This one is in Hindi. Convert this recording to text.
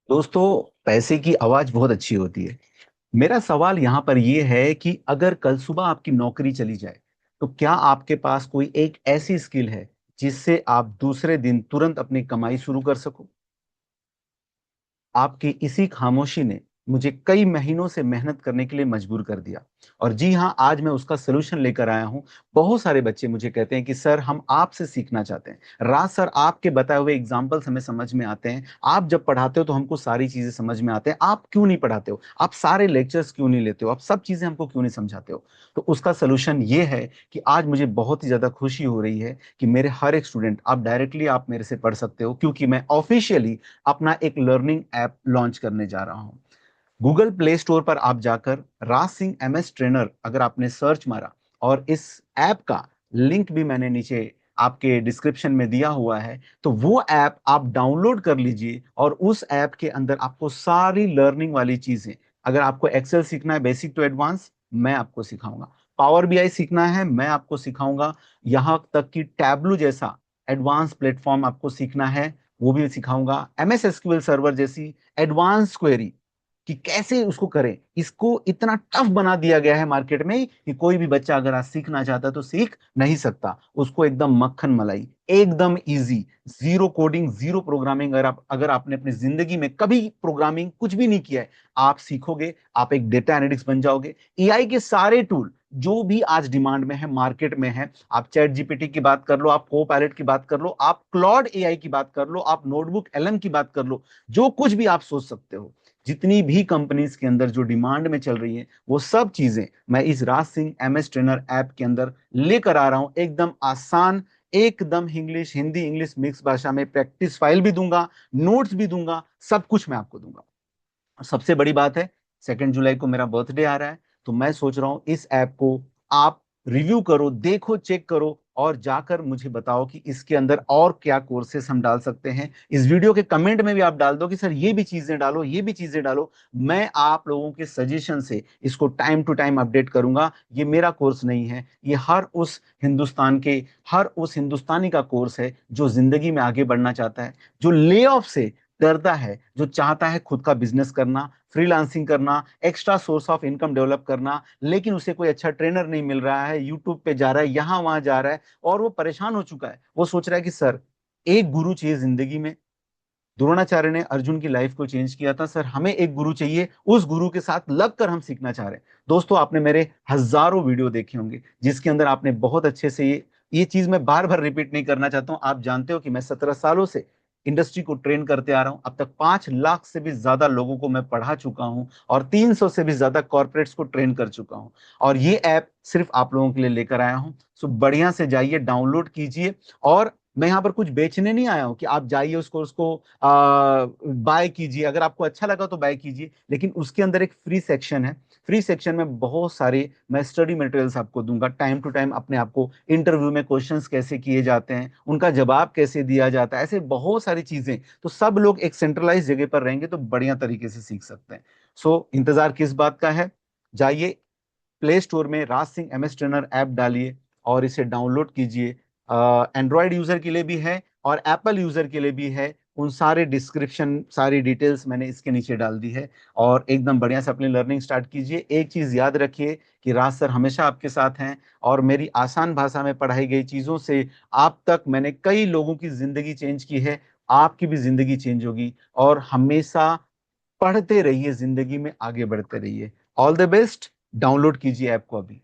दोस्तों, पैसे की आवाज बहुत अच्छी होती है। मेरा सवाल यहाँ पर यह है कि अगर कल सुबह आपकी नौकरी चली जाए, तो क्या आपके पास कोई एक ऐसी स्किल है जिससे आप दूसरे दिन तुरंत अपनी कमाई शुरू कर सको? आपकी इसी खामोशी ने मुझे कई महीनों से मेहनत करने के लिए मजबूर कर दिया। और जी हाँ, आज मैं उसका सलूशन लेकर आया हूँ। बहुत सारे बच्चे मुझे कहते हैं कि सर, हम आपसे सीखना चाहते हैं। राज सर, आपके बताए हुए एग्जाम्पल्स हमें समझ में आते हैं। आप जब पढ़ाते हो तो हमको सारी चीजें समझ में आते हैं। आप क्यों नहीं पढ़ाते हो? आप सारे लेक्चर्स क्यों नहीं लेते हो? आप सब चीजें हमको क्यों नहीं समझाते हो? तो उसका सलूशन ये है कि आज मुझे बहुत ही ज्यादा खुशी हो रही है कि मेरे हर एक स्टूडेंट, आप मेरे से पढ़ सकते हो, क्योंकि मैं ऑफिशियली अपना एक लर्निंग ऐप लॉन्च करने जा रहा हूं। गूगल प्ले स्टोर पर आप जाकर राज सिंह एमएस ट्रेनर अगर आपने सर्च मारा, और इस ऐप का लिंक भी मैंने नीचे आपके डिस्क्रिप्शन में दिया हुआ है, तो वो ऐप आप डाउनलोड कर लीजिए। और उस ऐप के अंदर आपको सारी लर्निंग वाली चीजें, अगर आपको एक्सेल सीखना है बेसिक टू एडवांस, मैं आपको सिखाऊंगा। पावर बीआई सीखना है, मैं आपको सिखाऊंगा। यहां तक कि टैबलू जैसा एडवांस प्लेटफॉर्म आपको सीखना है, वो भी सिखाऊंगा। एमएस एसक्यूएल सर्वर जैसी एडवांस क्वेरी कि कैसे उसको करें, इसको इतना टफ बना दिया गया है मार्केट में कि कोई भी बच्चा अगर आज सीखना चाहता है तो सीख नहीं सकता। उसको एकदम मक्खन मलाई, एकदम easy, zero coding, zero programming. अगर आपने अपनी जिंदगी में कभी प्रोग्रामिंग कुछ भी नहीं किया है, आप सीखोगे, आप एक डेटा एनालिटिक्स बन जाओगे। एआई के सारे टूल जो भी आज डिमांड में है, मार्केट में है, आप चैट जीपीटी की बात कर लो, आप को पायलट की बात कर लो, आप क्लॉड एआई की बात कर लो, आप नोटबुक एलएम की बात कर लो, जो कुछ भी आप सोच सकते हो, जितनी भी कंपनीज के अंदर जो डिमांड में चल रही है, वो सब चीजें मैं इस Raj Singh MS trainer app के अंदर लेकर आ रहा हूं। एकदम आसान, एकदम इंग्लिश, हिंदी इंग्लिश मिक्स भाषा में प्रैक्टिस फाइल भी दूंगा, नोट्स भी दूंगा, सब कुछ मैं आपको दूंगा। सबसे बड़ी बात है, 2 जुलाई को मेरा बर्थडे आ रहा है, तो मैं सोच रहा हूं इस ऐप को आप रिव्यू करो, देखो, चेक करो, और जाकर मुझे बताओ कि इसके अंदर और क्या कोर्सेस हम डाल सकते हैं। इस वीडियो के कमेंट में भी आप डाल दो कि सर ये भी चीजें डालो, ये भी चीजें डालो। मैं आप लोगों के सजेशन से इसको टाइम टू टाइम अपडेट करूंगा। ये मेरा कोर्स नहीं है, ये हर उस हिंदुस्तानी का कोर्स है जो जिंदगी में आगे बढ़ना चाहता है, जो ले ऑफ से डरता है, जो चाहता है खुद का बिजनेस करना, फ्रीलांसिंग करना, extra source of income develop करना, लेकिन उसे कोई अच्छा ट्रेनर नहीं मिल रहा है, यूट्यूब पे जा रहा है, यहां वहां जा रहा है, और वो परेशान हो चुका है। वो सोच रहा है कि सर, एक गुरु चाहिए जिंदगी में। द्रोणाचार्य ने अर्जुन की लाइफ को चेंज किया था। सर, हमें एक गुरु चाहिए, उस गुरु के साथ लगकर हम सीखना चाह रहे हैं। दोस्तों, आपने मेरे हजारों वीडियो देखे होंगे जिसके अंदर आपने बहुत अच्छे से ये चीज मैं बार बार रिपीट नहीं करना चाहता हूं। आप जानते हो कि मैं 17 सालों से इंडस्ट्री को ट्रेन करते आ रहा हूं। अब तक 5 लाख से भी ज्यादा लोगों को मैं पढ़ा चुका हूं, और 300 से भी ज्यादा कॉर्पोरेट्स को ट्रेन कर चुका हूं। और ये ऐप सिर्फ आप लोगों के लिए लेकर आया हूं। सो बढ़िया से जाइए, डाउनलोड कीजिए। और मैं यहाँ पर कुछ बेचने नहीं आया हूं कि आप जाइए उसको उसको बाय कीजिए। अगर आपको अच्छा लगा तो बाय कीजिए, लेकिन उसके अंदर एक फ्री सेक्शन है। फ्री सेक्शन में बहुत सारे मैं स्टडी मटेरियल्स आपको दूंगा। टाइम टू टाइम अपने आप को इंटरव्यू में क्वेश्चंस कैसे किए जाते हैं, उनका जवाब कैसे दिया जाता है, ऐसे बहुत सारी चीजें। तो सब लोग एक सेंट्रलाइज जगह पर रहेंगे तो बढ़िया तरीके से सीख सकते हैं। सो इंतजार किस बात का है? जाइए, प्ले स्टोर में Raj Singh MS trainer app डालिए और इसे डाउनलोड कीजिए। एंड्रॉयड यूजर के लिए भी है और एप्पल यूजर के लिए भी है। उन सारे डिस्क्रिप्शन, सारी डिटेल्स मैंने इसके नीचे डाल दी है। और एकदम बढ़िया से अपनी लर्निंग स्टार्ट कीजिए। एक चीज याद रखिए कि राज सर हमेशा आपके साथ हैं, और मेरी आसान भाषा में पढ़ाई गई चीजों से आप तक मैंने कई लोगों की जिंदगी चेंज की है। आपकी भी जिंदगी चेंज होगी। और हमेशा पढ़ते रहिए, जिंदगी में आगे बढ़ते रहिए। All the best. डाउनलोड कीजिए ऐप को अभी।